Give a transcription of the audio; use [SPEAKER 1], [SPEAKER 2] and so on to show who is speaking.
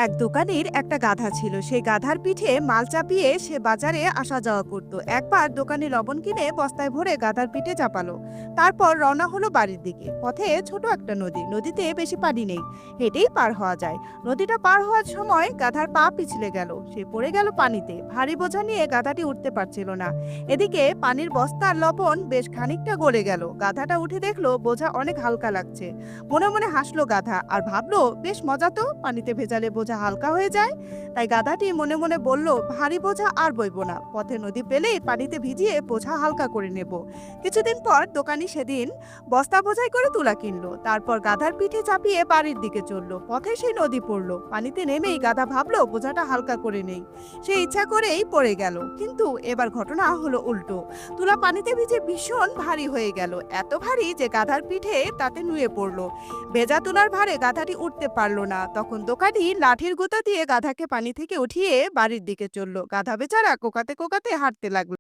[SPEAKER 1] এক দোকানের একটা গাধা ছিল। সেই গাধার পিঠে মাল চাপিয়ে সে বাজারে আসা যাওয়া করত। একবার দোকানে লবণ কিনে বস্তায় ভরে গাধার পিঠে চাপালো। তারপর রওনা হলো বাড়ির দিকে। পথে ছোট একটা নদী, নদীতে বেশি পানি নেই, হেঁটেই পার হওয়া যায়। নদীটা পার হওয়ার সময় গাধার পা পিছলে গেল, সে পড়ে গেল পানিতে। ভারী বোঝা নিয়ে গাধাটি উঠতে পারছিল না। এদিকে পানির বস্তার লবণ বেশ খানিকটা গলে গেল। গাধাটা উঠে দেখলো বোঝা অনেক হালকা লাগছে। মনে মনে হাসলো গাধা আর ভাবলো, বেশ মজা তো, পানিতে ভেজালে বোঝা হালকা হয়ে যায়। তাই গাধাটি মনে মনে বলল, ভারী বোঝা আর বইবো না, পথে নদী পেলেই পানিতে ভিজিয়ে বোঝা হালকা করে নেব। কিছুদিন পর দোকানি সেদিন বস্তা বোঝাই করে তুলা কিনলো। তারপর গাধার পিঠে চাপিয়ে বাড়ির দিকে চললো। পথে সেই নদী পড়লো। পানিতে নেমেই গাধা ভাবলো বোঝাটা হালকা করে নেই। সে ইচ্ছা করেই পড়ে গেল। কিন্তু এবার ঘটনা হলো উল্টো। তুলা পানিতে ভিজে ভীষণ ভারী হয়ে গেল, এত ভারী যে গাধার পিঠে তাতে নুয়ে পড়লো। ভেজা তুলার ভারে গাধাটি উঠতে পারলো না। তখন দোকানি লাঠির গুঁতা দিয়ে গাধাকে পানি থেকে উঠিয়ে বাড়ির দিকে চলল। গাধা বেচারা কোকাতে কোকাতে হাঁটতে লাগলো।